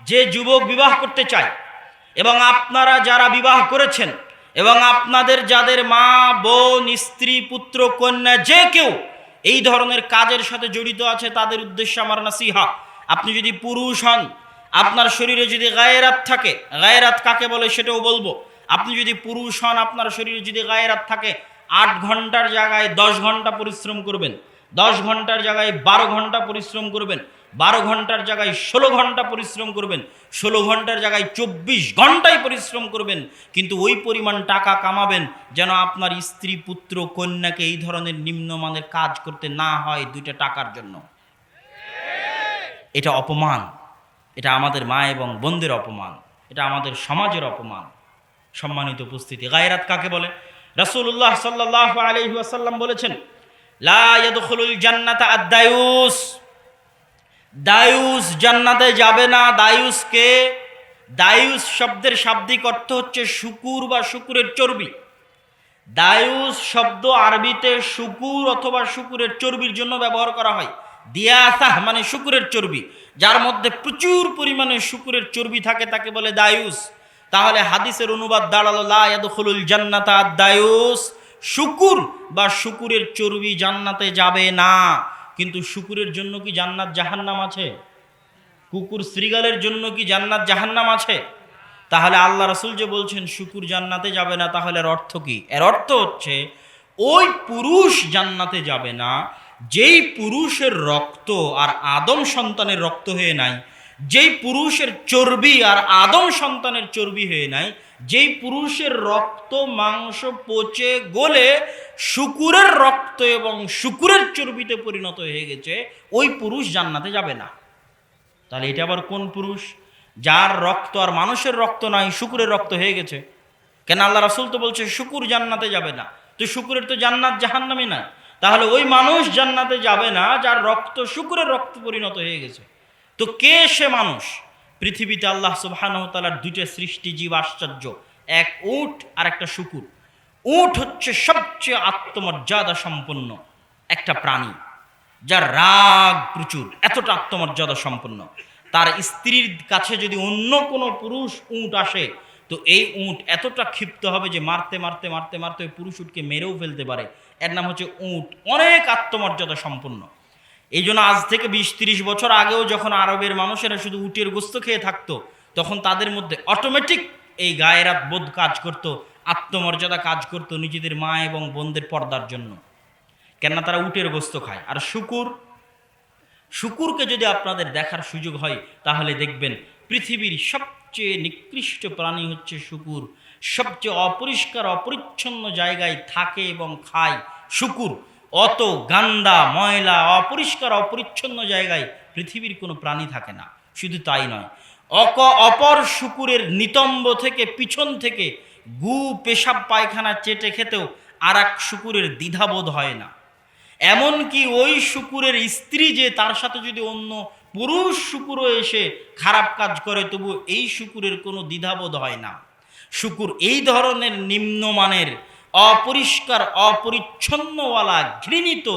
যে যুবক বিবাহ করতে চায় এবং আপনারা যারা বিবাহ করেছেন এবং আপনাদের যাদের মা, বোন, স্ত্রী, পুত্র, কন্যা যে কেউ এই ধরনের কাজের সাথে জড়িত আছে, তাদের উদ্দেশ্যে আমার নাসিহা, আপনি যদি পুরুষ হন, আপনার শরীরে যদি গায়রাত থাকে, গায়রাত কাকে বলে সেটাও বলবো, আপনি যদি পুরুষ হন, আপনার শরীরে যদি গায়রাত থাকে, 8 ঘন্টার জায়গায় 10 ঘন্টা পরিশ্রম করবেন, 10 ঘন্টার জায়গায় 12 ঘন্টা পরিশ্রম করবেন, 12 ঘন্টার জায়গায় 16 ঘন্টা পরিশ্রম করবেন, 16 ঘন্টার জায়গায় 24 ঘন্টায় পরিশ্রম করবেন, কিন্তু ওই পরিমাণ টাকা কামাবেন যেন আপনার স্ত্রী, পুত্র, কন্যাকে এই ধরনের নিম্নমানের কাজ করতে না হয় 2টা টাকার জন্য। এটা অপমান, এটা আমাদের মা এবং বোনদের অপমান, এটা আমাদের সমাজের অপমান। সম্মানিত উপস্থিতি, গায়রাত কাকে বলে? রাসূলুল্লাহ সাল্লাল্লাহু আলাইহি ওয়াসাল্লাম বলেছেন, লা ইয়াদখুলুল জান্নাতা আদ-দায়ুস, দায়ুস জান্নাতে যাবে না। দায়ুসকে, দায়ুস শব্দের শাব্দিক অর্থ হচ্ছে শুকুর বা শুকুরের চর্বি। দায়ুস শব্দ আরবিতে শুকুর অথবা শুকুরের চর্বির জন্য ব্যবহার করা হয়। দিয়াসাহ মানে শুকুরের চর্বি, যার মধ্যে প্রচুর পরিমাণে শুকুরের চর্বি থাকে তাকে বলে দায়ুস। তাহলে হাদিসের অনুবাদ দাঁড়ালো, লা ইয়াদখুলুল জান্নাতা আদ-দায়ুস, শুকুর বা শুকুরের চর্বি জান্নাতে যাবে না। কিন্তু শুকুরের জন্য কি জান্নাত জাহান্নাম আছে? কুকুর শ্রীগালের জন্য কি জান্নাত জাহান্নাম আছে? তাহলে আল্লাহ রাসূল যে বলছেন শুকুর জান্নাতে যাবে না, তাহলে এর অর্থ কি? এর অর্থ হচ্ছে ওই পুরুষ জান্নাতে যাবে না যেই পুরুষের রক্ত আর আদম সন্তানের রক্ত হয়ে নাই, যেই পুরুষের চর্বি আর আদম সন্তানের চর্বি হয়ে নাই, যেই পুরুষের রক্ত মাংস পচে গলে শুকুরের রক্ত এবং শুকুরের চর্বিতে পরিণত হয়ে গেছে, ওই পুরুষ জান্নাতে যাবে না। তাহলে এটা আবার কোন পুরুষ? যার রক্ত আর মানুষের রক্ত নাই, শুকুরের রক্ত হয়ে গেছে। কেন আল্লাহ রাসূল তো বলছে শুকুর জান্নাতে যাবে না, তো শুকুরের তো জান্নাত জাহান্নামই না। তাহলে ওই মানুষ জান্নাতে যাবে না যার রক্ত শুকুরের রক্ত পরিণত হয়ে গেছে। তো কে সে মানুষ? পৃথিবীতে আল্লাহ সুবহানাহু ওয়া তাআলার 2টা সৃষ্টি জীব আশ্চর্য, এক উট আর একটা শুকুর। উট হচ্ছে সবচেয়ে আত্মমর্যাদা সম্পন্ন একটা প্রাণী, যার রাগ প্রচুর, এতটা আত্মমর্যাদা সম্পন্ন। তার স্ত্রীর কাছে যদি অন্য কোনো পুরুষ উট আসে, তো এই উট এতটা ক্ষিপ্ত হবে যে মারতে মারতে মারতে মারতে ওই পুরুষ উটকে মেরেও ফেলতে পারে। এর নাম হচ্ছে উট, অনেক আত্মমর্যাদা সম্পন্ন। এই জন্য আজ থেকে 20-30 বছর আগেও যখন আরবের মানুষেরা শুধু উটের গোস্ত খেয়ে থাকতো, তখন তাদের মধ্যে অটোমেটিক এই গায়রাত বোধ কাজ করতো, আত্মমর্যাদা কাজ করতো নিজেদের মা এবং বোনদের পর্দার জন্য। কেননা তারা উটের গোস্ত খায়। আর শুকুর, শুকুরকে যদি আপনাদের দেখার সুযোগ হয় তাহলে দেখবেন পৃথিবীর সবচেয়ে নিকৃষ্ট প্রাণী হচ্ছে শুকুর। সবচেয়ে অপরিষ্কার অপরিচ্ছন্ন জায়গায় থাকে এবং খায় শুকুর। অত গান্দা ময়লা অপরিষ্কার অপরিচ্ছন্ন জায়গায় পৃথিবীর কোনো প্রাণী থাকে না। শুধু তাই নয়, অপর শুকুরের নিতম্ব থেকে, পিছন থেকে গু পেশাব পায়খানা চেটে খেতেও আর এক শুকুরের দ্বিধাবোধ হয় না। এমনকি ওই শুকুরের স্ত্রী যে, তার সাথে যদি অন্য পুরুষ শুকুরও এসে খারাপ কাজ করে, তবু এই শুকুরের কোনো দ্বিধাবোধ হয় না। শুকুর এই ধরনের নিম্নমানের অপরিষ্কার অপরিচ্ছন্নওয়ালা ঘৃণিত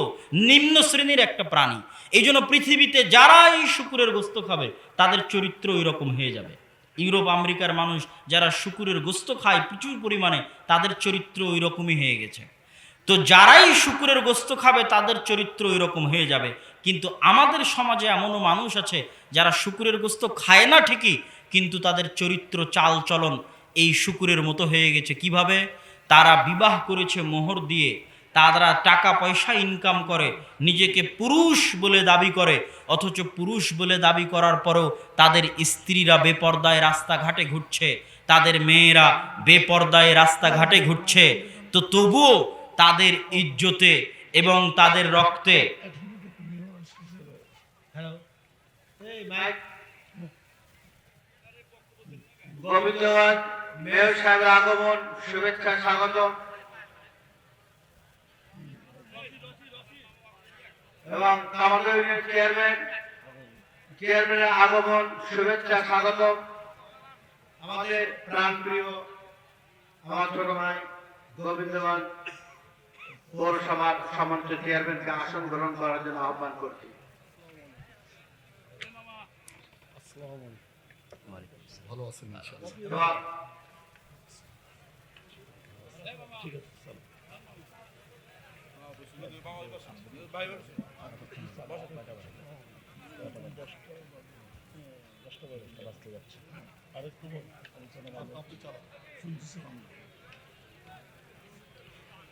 নিম্ন শ্রেণীর একটা প্রাণী। এই জন্য পৃথিবীতে যারা এই শুকুরের গোস্ত খাবে তাদের চরিত্র ওই রকম হয়ে যাবে। ইউরোপ আমেরিকার মানুষ যারা শুকুরের গোস্ত খায় প্রচুর পরিমাণে, তাদের চরিত্র ওই রকমই হয়ে গেছে। তো যারাই শুকুরের গোস্ত খাবে তাদের চরিত্র ওই রকম হয়ে যাবে। কিন্তু আমাদের সমাজে এমনও মানুষ আছে যারা শুকুরের গোস্ত খায় না ঠিকই, কিন্তু তাদের চরিত্র চাল চলন এই শুকুরের মতো হয়ে গেছে। কিভাবে? তারা বিবাহ করেছে মোহর দিয়ে, তারা টাকা পয়সা ইনকাম করে, নিজেকে পুরুষ বলে দাবি করে, অথচ পুরুষ বলে দাবি করার পরেও তাদের স্ত্রীরা বেপর্দায় রাস্তাঘাটে ঘুরছে, তাদের মেয়েরা বেপর্দায় রাস্তাঘাটে ঘুরছে। তো তবুও তাদের ইজ্জতে এবং তাদের রক্তে গোবিন্দগঞ্জ মেয়র সাহেবের আগমন, শুভেচ্ছা স্বাগত। এবং কামারগঞ্জ ইউনিয়ন চেয়ারম্যানের আগমন, শুভেচ্ছা স্বাগত। আমাদের প্রাণপ্রিয় আমার ছোট ভাই গোবিন্দগঞ্জ পৌরসভার সম্মানিত চেয়ারম্যানকে আসন গ্রহণ করার জন্য আহ্বান করছি। ভালো আছেন ইনশাআল্লাহ। এবং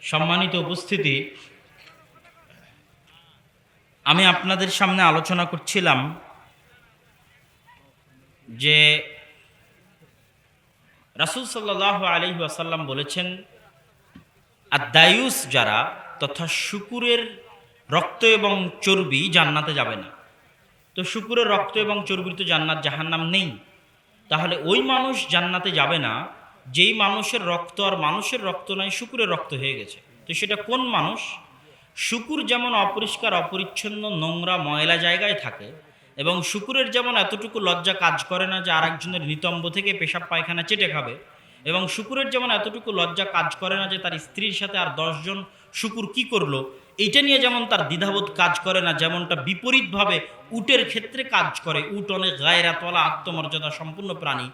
সম্মানিত উপস্থিতি, আমি আপনাদের সামনে আলোচনা করছিলাম যে রাসূল সাল্লাল্লাহু আলাইহি ওয়াসাল্লাম বলেছেন, আদ-দায়ুস যারা তথা শুকুরের রক্ত এবং চর্বি জান্নাতে যাবে না। তো শুকুরের রক্ত এবং চর্বির তো জান্নাত জাহান্নাম নেই, তাহলে ওই মানুষ জান্নাতে যাবে না যেই মানুষের রক্ত আর মানুষের রক্ত নয়, শুকুরের রক্ত হয়ে গেছে। তো সেটা কোন মানুষ? শুকুর যেমন অপরিষ্কার অপরিচ্ছন্ন নোংরা ময়লা জায়গায় থাকে, এবং শুকুরের যেমন এতটুকু লজ্জা কাজ করে না যে আরেকজনের নিতম্ব থেকে পেশাব পায়খানা চেটে খাবে, এবং শুকুরের যেমন এতটুকু লজ্জা কাজ করে না যে তার স্ত্রীর সাথে আর 10 জন শুকুর কি করলো এইটা নিয়ে যেমন তার দ্বিধাবোধ কাজ করে না, যেমনটা বিপরীতভাবে উটের ক্ষেত্রে কাজ করে। উট অনেক গায়রাতওয়ালা আত্মমর্যাদা সম্পূর্ণ প্রাণী।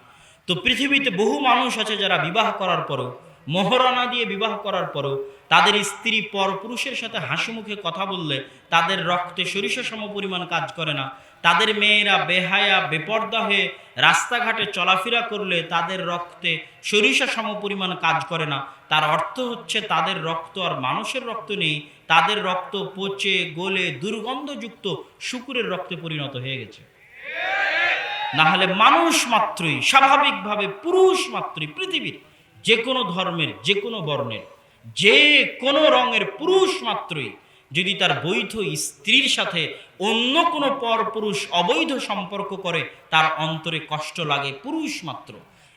তো পৃথিবীতে বহু মানুষ আছে যারা বিবাহ করার পরও, মোহরানা দিয়ে বিবাহ করার পরও তাদের স্ত্রী পরপুরুষের সাথে হাসি মুখে কথা বললে তাদের রক্তে সরিষা সম পরিমাণ কাজ করে না। তাদের মেয়েরা বেহায়া বেপর্দা হয়ে রাস্তাঘাটে চলাফেরা করলে তাদের রক্তে সরিষা সম পরিমাণ কাজ করে না। তার অর্থ হচ্ছে তাদের রক্ত আর মানুষের রক্ত নেই, তাদের রক্ত পচে গলে দুর্গন্ধযুক্ত শুকুরের রক্তে পরিণত হয়ে গেছে। না হলে মানুষ মাত্রই, স্বাভাবিকভাবে পুরুষ মাত্রই, পৃথিবীর যে কোনো ধর্মের, যে কোনো বর্ণের, যে কোনো রঙের পুরুষ মাত্রই যদি তার বৈধ স্ত্রীর সাথে অন্য কোনো পরপুরুষ অবৈধ সম্পর্ক করে তার অন্তরে কষ্ট লাগে পুরুষ মাত্র।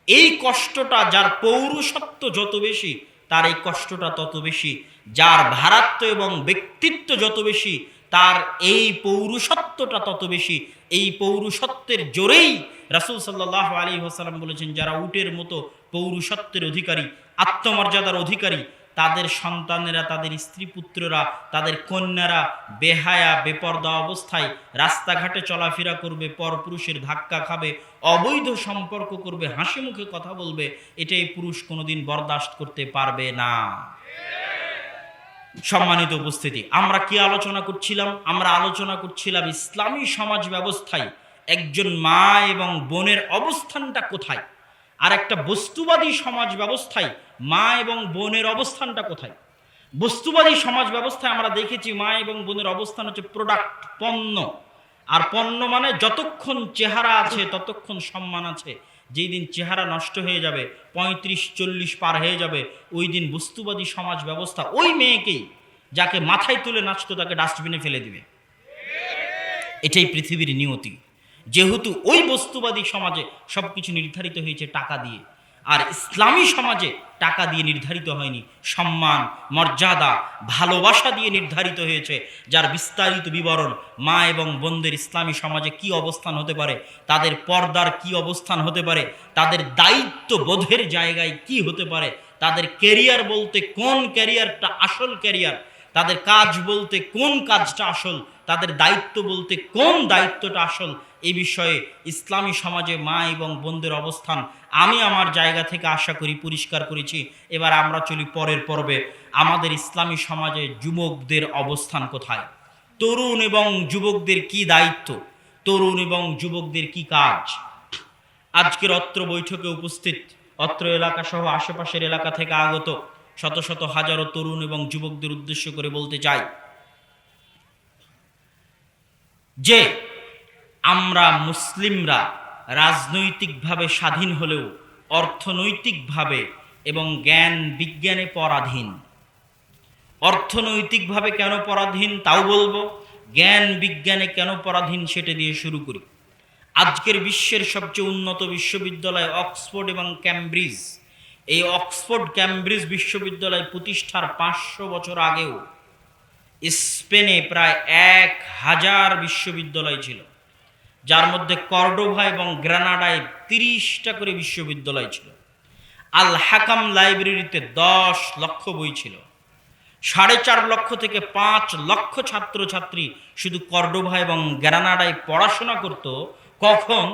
এই কষ্টটা যার পৌরুষত্ব যত বেশি তার এই কষ্টটা তত বেশি, যার ভারাত্ম এবং ব্যক্তিত্ব যত বেশি তার এই পৌরুষত্বটা তত বেশি। এই পৌরুষত্বের জোরেই রাসূল সাল্লাল্লাহু আলাইহি ওয়াসাল্লাম বলেছেন, যারা উটের মতো পৌরুষত্বের অধিকারী, আত্মমর্যাদার অধিকারী, তাদের সন্তানেরা, তাদের স্ত্রী পুত্ররা, তাদের কন্যারা বেহায়া বেপর্দা অবস্থায় রাস্তাঘাটে চলাফেরা করবে, পরপুরুষের ধাক্কা খাবে, অবৈধ সম্পর্ক করবে, হাসি মুখে কথা বলবে, এটাই পুরুষ কোনোদিন বরদাস্ত করতে পারবে না। সম্মানিত উপস্থিতি, আমরা কি আলোচনা করছিলাম? আমরা আলোচনা করছিলাম ইসলামী সমাজ ব্যবস্থায় একজন মা এবং বোনের অবস্থানটা কোথায়, আর একটা বস্তুবাদী সমাজ ব্যবস্থায় মা এবং বোনের অবস্থানটা কোথায়। বস্তুবাদী সমাজ ব্যবস্থায় আমরা দেখেছি মা এবং বোনের অবস্থান হচ্ছে প্রোডাক্ট, পণ্য। আর পণ্য মানে যতক্ষণ চেহারা আছে ততক্ষণ সম্মান আছে। যেই দিন চেহারা নষ্ট হয়ে যাবে, 35-40 পার হয়ে যাবে, ওই দিন বস্তুবাদী সমাজ ব্যবস্থা ওই মেয়েকেই, যাকে মাথায় তুলে নাচতো, তাকে ডাস্টবিনে ফেলে দিবে। এটাই পৃথিবীর নিয়তি। যেহেতু ওই বস্তুবাদী সমাজে সবকিছু নির্ধারিত হয়েছে টাকা দিয়ে, আর ইসলামী সমাজে টাকা দিয়ে নির্ধারিত হয়নি, সম্মান, মর্যাদা, ভালোবাসা দিয়ে নির্ধারিত হয়েছে, যার বিস্তারিত বিবরণ মা এবং বোনদের ইসলামী সমাজে কি অবস্থান হতে পারে, তাদের পর্দার কি অবস্থান হতে পারে, তাদের দায়িত্ব বোধের জায়গায় কি হতে পারে, তাদের ক্যারিয়ার বলতে কোন ক্যারিয়ারটা আসল ক্যারিয়ার, তাদের কাজ বলতে কোন কাজটা আসল, তাদের দায়িত্ব বলতে কোন দায়িত্বটা আসল, এই বিষয়ে ইসলামী সমাজে মা এবং বোনদের অবস্থান আমি আমার জায়গা থেকে আশা করি পরিষ্কার করেছি। এবার আমরা চলি পরের পর্বে। আমাদের ইসলামী সমাজে যুবকদের অবস্থান কোথায়, তরুণ এবং যুবকদের কি দায়িত্ব, তরুণ এবং যুবকদের কি কাজ। আজকের অত্র বৈঠকে উপস্থিত অত্র এলাকা সহ আশেপাশের এলাকা থেকে আগত শত শত হাজারো তরুণ এবং যুবকদের উদ্দেশ্য করে বলতে চাই যে আমরা মুসলিমরা রাজনৈতিকভাবে স্বাধীন হলেও অর্থনৈতিকভাবে এবং জ্ঞান বিজ্ঞানে পরাধীন। অর্থনৈতিকভাবে কেন পরাধীন তাও বলবো, জ্ঞান বিজ্ঞানে কেন পরাধীন সেটা দিয়ে শুরু করি। আজকের বিশ্বের সবচেয়ে উন্নত বিশ্ববিদ্যালয় অক্সফোর্ড এবং ক্যামব্রিজ, এই অক্সফোর্ড ক্যামব্রিজ বিশ্ববিদ্যালয় প্রতিষ্ঠার 500 বছর আগেও স্পেনে প্রায় 1000 বিশ্ববিদ্যালয় ছিল, যার মধ্যে কর্ডোভা এবং গ্রানাডায় 30টা করে বিশ্ববিদ্যালয় ছিল। আল হাকাম লাইব্রেরিতে 10 লক্ষ বই ছিল। 4.5 লক্ষ থেকে 5 লক্ষ ছাত্রছাত্রী শুধু কর্ডোভা এবং গ্রানাডায় পড়াশোনা করত। কখন?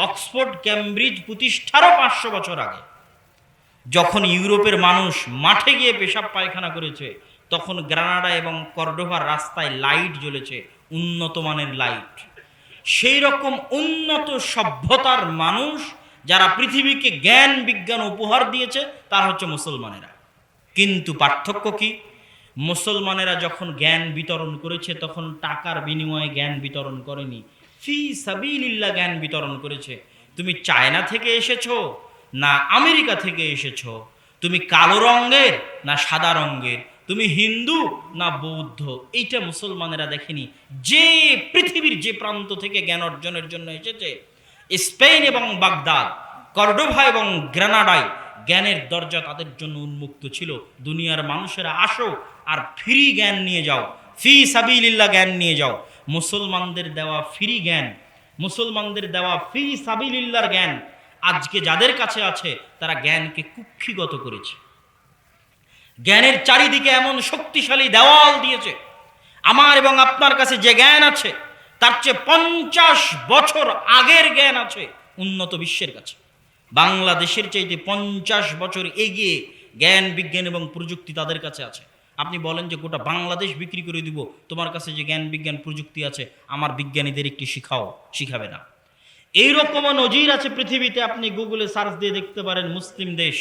অক্সফোর্ড ক্যামব্রিজ প্রতিষ্ঠারও 500 বছর আগে যখন ইউরোপের মানুষ মাঠে গিয়ে পেশাব পায়খানা করেছে, তখন গ্রানাডা এবং কর্ডোভার রাস্তায় লাইট জ্বলেছে, উন্নত মানের লাইট। সেই রকম উন্নত সভ্যতার মানুষ যারা পৃথিবীকে জ্ঞান বিজ্ঞান উপহার দিয়েছে তারা হচ্ছে মুসলমানেরা। কিন্তু পার্থক্য কি? মুসলমানেরা যখন জ্ঞান বিতরণ করেছে তখন টাকার বিনিময়ে জ্ঞান বিতরণ করেনি, ফি সাবিলিল্লাহ জ্ঞান বিতরণ করেছে। তুমি চায়না থেকে এসেছো না আমেরিকা থেকে এসেছো, তুমি কালো রঙের না সাদা রঙের, তুমি হিন্দু না বৌদ্ধ, এইটা মুসলমানেরা দেখেনি। যে পৃথিবীর যে প্রান্ত থেকে জ্ঞান অর্জনের জন্য এসেছে, স্পেন এবং বাগদাদ, কর্ডোভা এবং গ্রানাডায় জ্ঞানের দরজা তাদের জন্য উন্মুক্ত ছিল। দুনিয়ার মানুষেরা আসো আর ফ্রি জ্ঞান নিয়ে যাও, ফি সাবিলিল্লাহ জ্ঞান নিয়ে যাও। মুসলমানদের দেওয়া ফ্রি জ্ঞান, মুসলমানদের দেওয়া ফি সাবিলিল্লাহর জ্ঞান আজকে যাদের কাছে আছে তারা জ্ঞানকে কুক্ষিগত করেছে। জ্ঞানের চারিদিকে এমন শক্তিশালী দেওয়াল দিয়েছে, আমার এবং আপনার কাছে যে জ্ঞান আছে তার চেয়ে 50 বছর আগের জ্ঞান আছে উন্নত বিশ্বের কাছে। বাংলাদেশের চাইতে 50 বছর এগিয়ে জ্ঞান বিজ্ঞান এবং প্রযুক্তি তাদের কাছে আছে। আপনি বলেন যে গোটা বাংলাদেশ বিক্রি করে দিব, তোমার কাছে যে জ্ঞান বিজ্ঞান প্রযুক্তি আছে আমার বিজ্ঞানীদের একটি শিখাও, শিখাবে না। এইরকমও নজির আছে পৃথিবীতে, আপনি গুগলে সার্চ দিয়ে দেখতে পারেন। মুসলিম দেশ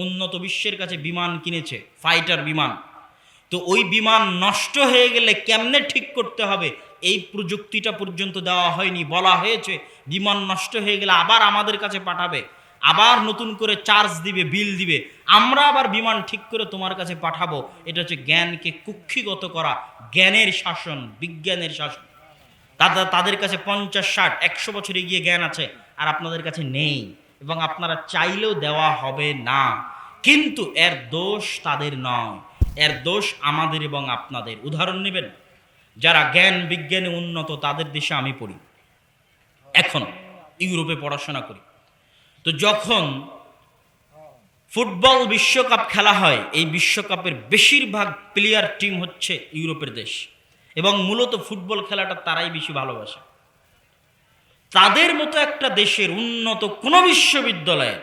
উন্নত বিশ্বের কাছে বিমান কিনেছে, ফাইটার বিমান। তো ওই বিমান নষ্ট হয়ে গেলে কেমনে ঠিক করতে হবে এই প্রযুক্তিটা পর্যন্ত দেওয়া হয়নি। বলা হয়েছে বিমান নষ্ট হয়ে গেলে আবার আমাদের কাছে পাঠাবে, আবার নতুন করে চার্জ দিবে, বিল দিবে, আমরা আবার বিমান ঠিক করে তোমার কাছে পাঠাবো। এটা হচ্ছে জ্ঞানকে কুক্ষিগত করা, জ্ঞানের শাসন, বিজ্ঞানের শাসন। তাদের কাছে 50, 60, 100 বছর এগিয়ে জ্ঞান আছে আর আপনাদের কাছে নেই, এবং আপনারা চাইলেও দেওয়া হবে না। কিন্তু এর দোষ তাদের নয়, এর দোষ আমাদের এবং আপনাদের। উদাহরণ নেবেন, যারা জ্ঞান বিজ্ঞানে উন্নত তাদের দেশে আমি পড়ি, এখন ইউরোপে পড়াশোনা করি। তো যখন ফুটবল বিশ্বকাপ খেলা হয়, এই বিশ্বকাপের বেশিরভাগ প্লেয়ার টিম হচ্ছে ইউরোপের দেশ, এবং মূলত ফুটবল খেলাটা তারাই বেশি ভালোবাসে। তাদের মতো একটা দেশের উন্নত কোনো বিশ্ববিদ্যালয়ের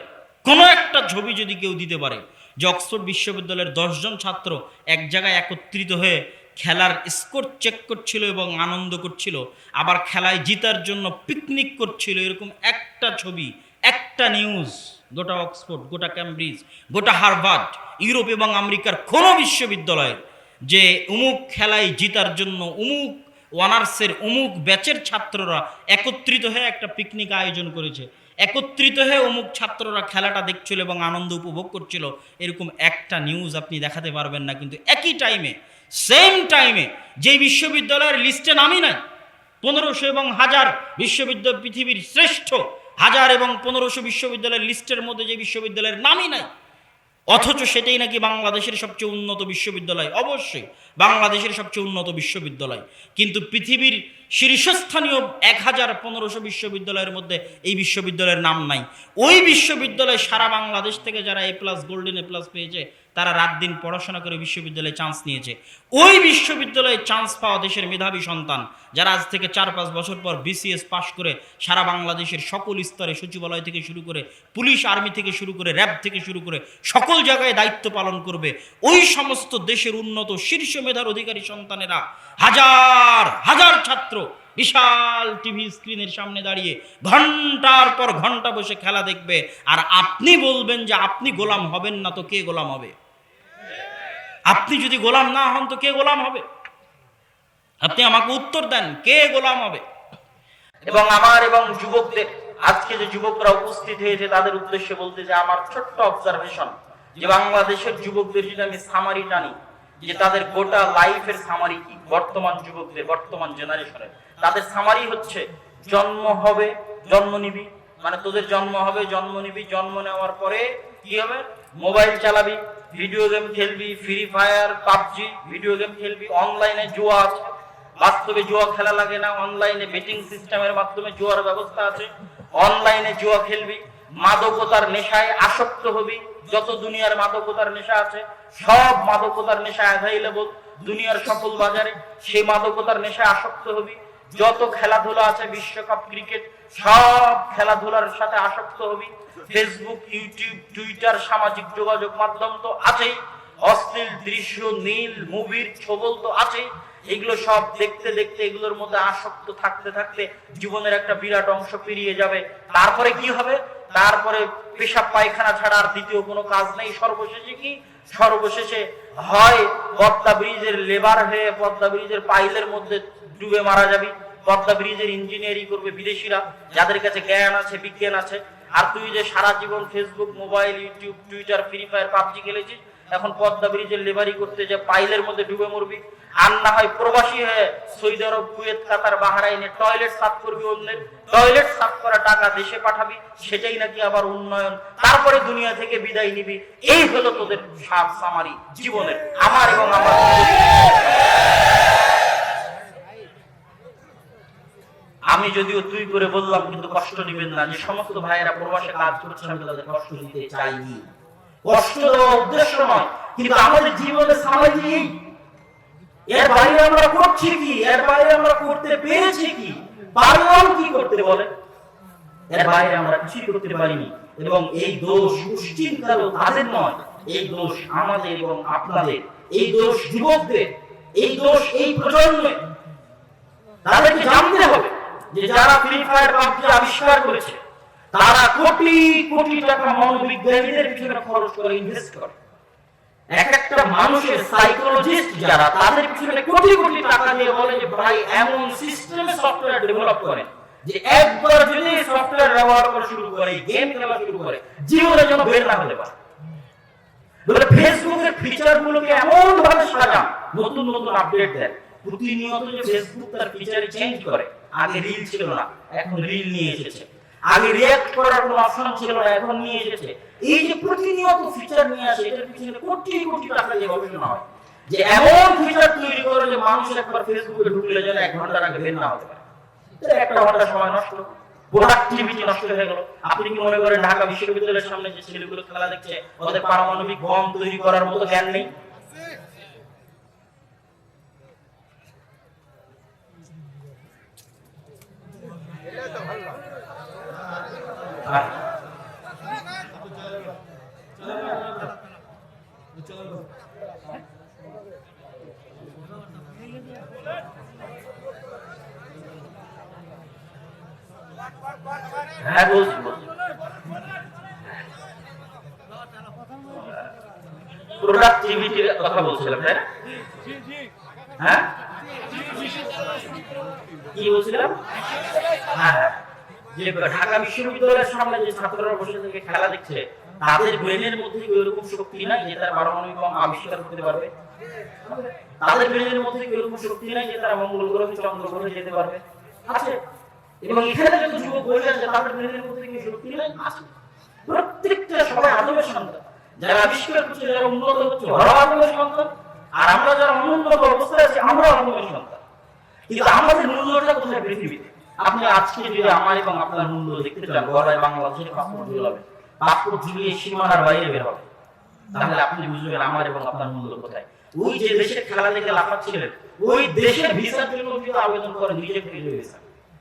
কোনো একটা ছবি যদি কেউ দিতে পারে যে অক্সফোর্ড বিশ্ববিদ্যালয়ের 10 জন ছাত্র এক জায়গায় একত্রিত হয়ে খেলার স্কোর চেক করছিল এবং আনন্দ করছিল, আবার খেলায় জিতার জন্য পিকনিক করছিল, এরকম একটা ছবি, একটা নিউজ গোটা অক্সফোর্ড, গোটা ক্যামব্রিজ, গোটা হার্ভার্ড, ইউরোপ এবং আমেরিকার কোনো বিশ্ববিদ্যালয়ের যে অমুক খেলায় জিতার জন্য অমুক অনার্সের অমুক ব্যাচের ছাত্ররা একত্রিত হয়ে একটা পিকনিক আয়োজন করেছে, একত্রিত হয়ে অমুক ছাত্ররা খেলাটা দেখছিল এবং আনন্দ উপভোগ করছিল, এরকম একটা নিউজ আপনি দেখাতে পারবেন না। কিন্তু একই টাইমে, সেম টাইমে যে বিশ্ববিদ্যালয়ের লিস্টে নামই নাই, 1500 এবং 1000 বিশ্ববিদ্যালয়, পৃথিবীর শ্রেষ্ঠ 1000 এবং 1500 বিশ্ববিদ্যালয়ের লিস্টের মধ্যে যে বিশ্ববিদ্যালয়ের নামই নাই, অথচ সেটাই নাকি বাংলাদেশের সবচেয়ে উন্নত বিশ্ববিদ্যালয়। অবশ্যই বাংলাদেশের সবচেয়ে উন্নত বিশ্ববিদ্যালয়, কিন্তু পৃথিবীর শীর্ষস্থানীয় 1000-1500 বিশ্ববিদ্যালয়ের মধ্যে এই বিশ্ববিদ্যালয়ের নাম নাই। ওই বিশ্ববিদ্যালয়ে সারা বাংলাদেশ থেকে যারা A+, গোল্ডেন A+ পেয়েছে তারা রাত দিন পড়াশোনা করে বিশ্ববিদ্যালয়ে চান্স নিয়েছে। ওই বিশ্ববিদ্যালয়ে চান্স পাওয়া দেশের মেধাবী সন্তান যারা আজ থেকে 4-5 বছর পর BCS পাশ করে সারা বাংলাদেশের সকল স্তরে, সচিবালয় থেকে শুরু করে পুলিশ, আর্মি থেকে শুরু করে র্যাব থেকে শুরু করে সকল জায়গায় দায়িত্ব পালন করবে, ওই সমস্ত দেশের উন্নত শীর্ষ মেধার অধিকারী সন্তানেরা হাজার হাজার ছাত্র বিশাল টিভি স্ক্রিনের সামনে দাঁড়িয়ে ঘন্টার পর ঘন্টা বসে খেলা দেখবে, আর আপনি বলবেন যে আপনি গোলাম হবেন না, তো কে গোলাম হবে? আপনি যদি গোলাম না হন তো কে গোলাম হবে? আপনি আমাকে উত্তর দেন, কে গোলাম হবে? এবং আমার এবং যুবকদের, আজকে যে যুবকরা উপস্থিত হয়েছে তাদের উদ্দেশ্যে বলতে যে আমার ছোট্ট অবজারভেশন, যে বাংলাদেশের যুবকদের যদি আমি সামারি টানি, যে তাদের গোটা লাইফের সামারি কি, বর্তমান যুবকদের, বর্তমান জেনারেশনের তাদের সামারি হচ্ছে জন্ম হবে, জন্ম নিবি, মানে তোদের জন্ম হবে, জন্ম নিবি, জন্ম নেওয়ার পরে কি হবে? মোবাইল চালাবি, ভিডিও গেম খেলবি, free fire, PUBG, video game খেলবি, অনলাইনে জুয়া আছে, বাস্তবে জুয়া খেলা লাগে না, অনলাইনে বেটিং সিস্টেমের মাধ্যমে জুয়ার ব্যবস্থা আছে, অনলাইনে জুয়া খেলবি, মাদকতার নেশায় আসক্ত হবি, যত দুনিয়ার মাদকতার নেশা আছে সব মাদকতার নেশা অ্যাভেইলেবল দুনিয়ার সকল বাজারে, সেই মাদকতার নেশায় আসক্ত হবি, যত খেলাধুলা আছে, বিশ্বকাপ, ক্রিকেট, সব খেলাধুলার সাথে আসক্ত হবি। ফেসবুক, ইউটিউব, টুইটার, সামাজিক যোগাযোগ মাধ্যম তো আছেই, অশ্লীল দৃশ্য, নীল মুভির ছবল তো আছেই। এগুলো সব দেখতে দেখতে, এগুলোর মধ্যে আসক্ত থাকতে থাকতে জীবনের একটা বিরাট অংশ পেরিয়ে যাবে। তারপরে কি হবে? তারপরে পেশাব পায়খানা ছাড়া আর দ্বিতীয় কোনো কাজ নেই। সর্বশেষে কি? সর্বশেষে হয় পদ্মা ব্রিজের লেবার হয়ে পদ্মা ব্রিজের পাইলের মধ্যে ডুবে মারা যাবি। পদ্মা ব্রিজের ইঞ্জিনিয়ারিং করবে বিদেশিরা, যাদের কাছে জ্ঞান আছে, বিজ্ঞান আছে। আর তুই যে সারা জীবন Facebook, mobile, YouTube, Twitter, free fire, PUBG খেলেছিস, এখন পদ্মা ব্রিজের লেবারি করতে যে পাইলের মধ্যে ডুবে মরবি। আর না হয় প্রবাসী হয়ে সৌদি আরব, কুয়েত, কাতার, বাহরাইনে টয়লেট সাফ করবি, অন্যের টয়লেট সাফ করা টাকা দেশে পাঠাবি, সেটাই নাকি আবার উন্নয়ন। তারপরে দুনিয়া থেকে বিদায় নিবি। এই হলো তোদের সাত সামারি জীবনের, আমার এবং আমার। আমি যদিও তুই করে বললাম, কিন্তু কষ্ট নিবেন না। যে সমস্ত ভাইয়েরা প্রবাসে কাজ করছে, আমি তাদের কষ্ট দিতে চাইনি, কষ্ট দেওয়ার উদ্দেশ্য নয়। কিন্তু আমাদের জীবনে সামাজিক এর বাইরে আমরা করছি কি? এর বাইরে আমরা করতে পেরেছি কি? পারলাম কি করতে বলে? এর বাইরে আমরা কিছুই করতে পারিনি। এবং এই দোষ কুশ্চিন্তারও তাদের নয়, এই দোষ আমাদের এবং আপনাদের, এই দোষ যুবকদের, এই দোষ এই প্রজন্মের। তাদেরকে জানতে হবে যে যারা ফ্রি ফায়ার, পাবজি আবিষ্কার করেছে, তারা কোটি কোটি টাকা মনোবিজ্ঞানীদের পিছনে খরচ করে, ইনভেস্ট করে। এক একটা মানুষের সাইকোলজিস্ট যারা, তাদের পিছনে কোটি কোটি টাকা দিয়ে বলে যে ভাই এমন সিস্টেমে সফটওয়্যার ডেভেলপ করেন যে একবার যদি সফটওয়্যার ব্যবহার করা শুরু করে, গেম খেলা শুরু করে, জীবনে যেন বের না হতে পারে। বলে ফেসবুকের ফিচার গুলোকে এমন ভাবে সাজান, নতুন নতুন আপডেট দেন। প্রতিনিয়ত যে ফেসবুক তার ফিচার চেঞ্জ করে। আগে রিল ছিল না, এখন রিল নিয়ে এসেছে। আগে রিঅ্যাক্ট করার কোনো অপশন ছিল না, এখন নিয়ে এসেছে। এই যে প্রতিনিয়ত ফিচার নিয়ে আসে, এটার পিছনে কোটি কোটি টাকা দিয়ে গবেষণা হয় যে এমন ফিচার তৈরি করে যে মানুষ একবার ফেসবুকে ঢুকলে যেন 1 ঘন্টার আগে বের না হতে পারে। একটা ঘন্টা সময় নষ্ট, প্রোডাক্টিভিটি নষ্ট হয়ে গেল। আপনি কি মনে করেন ঢাকা বিশ্ববিদ্যালয়ের সামনে যে ছেলেগুলো খেলা দেখছে, ওদের পারমাণবিক বম তৈরি করার মতো জ্ঞান নেই? হ্যাঁ বলছি, প্রোডাক্টিভিটির কথা বলছিলাম, তাই না? হ্যাঁ, কি বলছিলাম? হ্যাঁ, যে ঢাকা বিশ্ববিদ্যালয়ের সামনে যে ছাত্ররা বসে থেকে খেলা দেখছে, তাদের ব্রেনের মধ্যে ওইরকম শক্তি নাই যে তারা পারমাণবিক বম আবিষ্কার করতে পারবে। তাদের ব্রেনের মধ্যে ওইরকম শক্তি নাই যে তারা মঙ্গল গ্রহে, চন্দ্র গ্রহে যেতে পারবে। আছে। এবং এখানে যত যুবক বসে আছে, তাদের ব্রেনের মধ্যে কি শক্তি নাই? আছে। প্রত্যেকটা সবাই আদমের সন্তান। যারা আবিষ্কার করছে, যারা উন্নত হচ্ছে, ওরাও আদমের সন্তান। আর আমরা যারা অনুন্নত অবস্থায় আছি, আমরাও আদমের সন্তান। কিন্তু আমাদের মূল্যটা কোথায় পৃথিবীতে? আপনি আজকে যদি আমার এবং আপনার মূল্য দেখতে চান, গড়ায় বাংলাদেশের পাসপোর্ট ঝুলাবে, পাসপোর্ট ঝুলিয়ে সীমানার বাইরে বের হবে, তাহলে আপনি বুঝবেন আমার এবং আপনার মূল্য কোথায়। ওই যে দেশে খেলা দেখে লাফাচ্ছিলেন, ওই দেশের ভিসার জন্য কিন্তু আবেদন করে, নিজে ফিরে ভিসা।